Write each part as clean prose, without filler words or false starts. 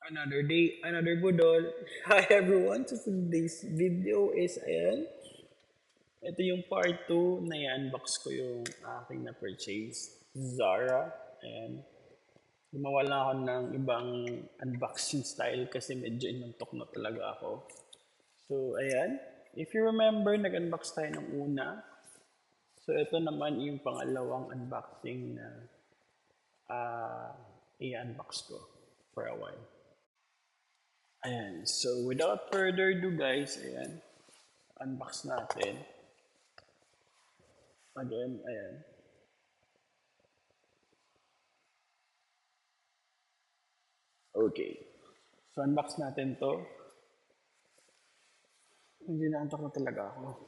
Another day, another budol. Hi everyone! So today's video is, ayan, ito yung part 2 na i-unbox ko yung aking na-purchase. Zara. Ayan. Gumawa lang ako ng ibang unboxing style kasi medyo inuntok na talaga ako. So, ayan. If you remember, nag-unbox tayo ng una. So, ito naman yung pangalawang unboxing na i-unbox ko for a while. Ayan. So, without further ado guys, ayan. Unbox natin. Again, ayan. Okay. So, unbox natin to. Hindi na-unbox na talaga ako.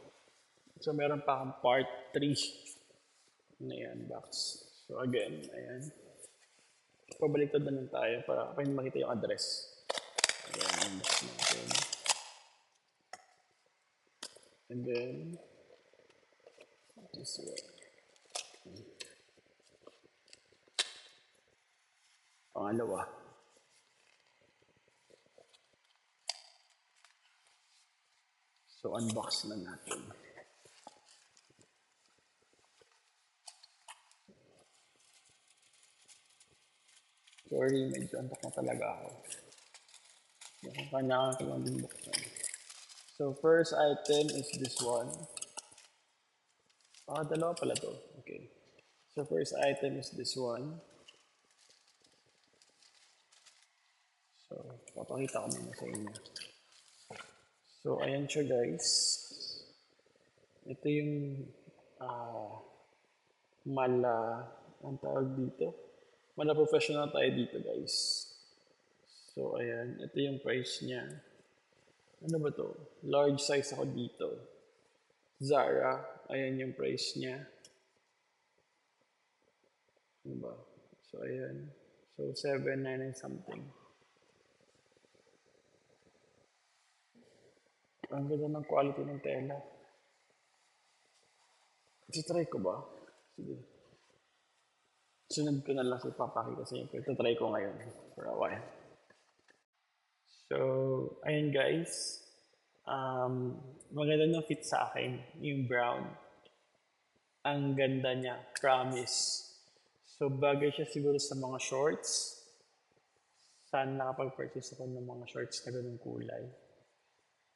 So, meron pa akong part 3 na i-unbox. So, again, ayan. Pabaliktad na lang tayo para kayo makita yung address. Ayan, unbox natin. And then, this way. Pangalawa. So, unbox na natin. Sorry, medyo antok na talaga ako. Kung kailangan ko lang din buksan. So, first item is this one. Dalawa pala to. Okay. So, first item is this one. So, papakita ko muna sa inyo. So, ayan siya guys. Ito yung ang tawag dito. Mala professional tayo dito guys. So, ayan. Ito yung price niya. Ano ba to? Large size ako dito. Zara. Ayan yung price niya. Ano ba? So, ayan. So, 799 something. Ang ganda ng quality ng tela. Try ko ba? Sige. Sunod ko na lang sa ipapakita sa inyo. Ito try ko ngayon for a while. So, ayun guys. Maganda ng fit sa akin. Yung brown. Ang ganda niya. Promise. So, bagay siya siguro sa mga shorts. Sana nakapag-purchase ako ng mga shorts na ganung kulay.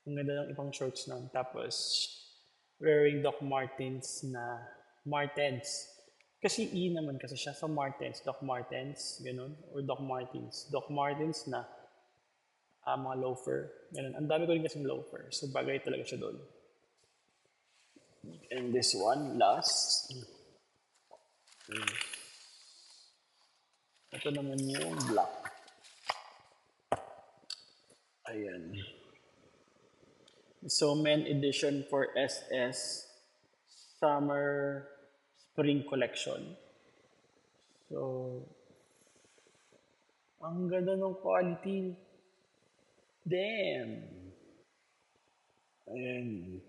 Ang ganda ng ibang shorts nun. Tapos, wearing Doc Martens na Martens. Kasi E naman kasi siya sa Martens, Doc Martens, ganun. Or Doc Martens. Doc Martens na mga loafer. Ganun. Ang dami ko rin kasing loafer. So, bagay talaga siya doon. And this one, last. Ito naman yung black. Ayan. So, men edition for SS Summer Spring Collection. So, ang ganda ng quality. Damn! Ayan.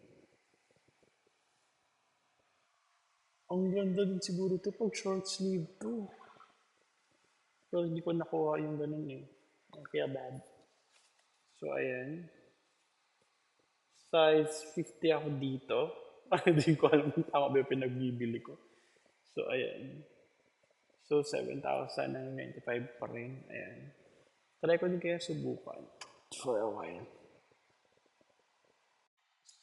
Ang ganda din siguro ito pag short sleeve to. Pero hindi ko nakuha yung ganun eh. Kaya bad. So, ayan. Size 50 ako dito. Hindi ko alam kung tama ba yung pinagbibili ko. So, ayan. So, 7,095 pa rin. Ayan. Try ko din kaya subukan for a while.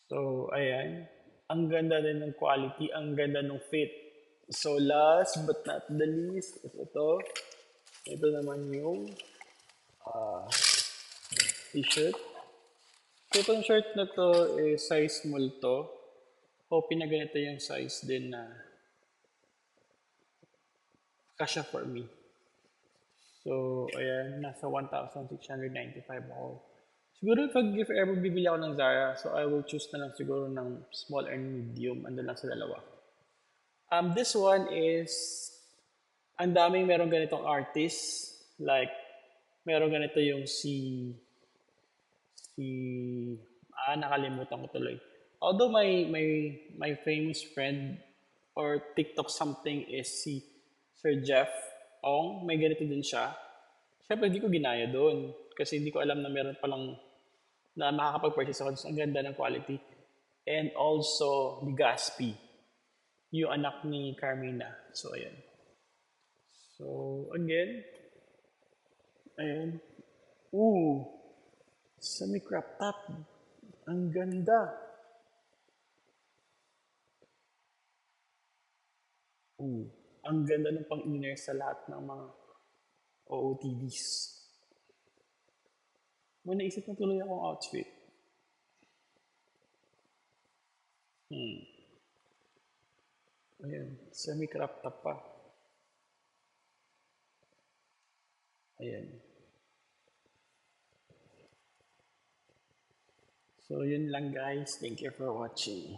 So, ayan. Ang ganda din ng quality. Ang ganda ng fit. So, last but not the least is ito. Ito naman yung t-shirt. So, itong shirt na to is size small to. Hoping na ganito yung size din na kasya for me. So, ayan, nasa 1,695 ako. Siguro if ever bibili ako ng Zara, so I will choose na lang siguro ng small and medium. Ando lang sa dalawa. This one is, ang daming meron ganitong artist. Like, meron ganito yung nakalimutan ko tuloy. Although my famous friend or TikTok something is si Sir Jeff Ong, may ganito din siya. Siyempre, hindi ko ginaya doon. Kasi hindi ko alam na meron palang na makakapag-purchase ako. Ang ganda ng quality. And also, Legazpi, yung anak ni Carmina. So, ayan. So, again, ayan. Ooh, semi-crop top. Ang ganda. Ooh, ang ganda ng pang-inner sa lahat ng mga OOTDs. May naisip na tuloy akong outfit. Ayan, semi-crop top pa. Ayan. So, yun lang guys. Thank you for watching.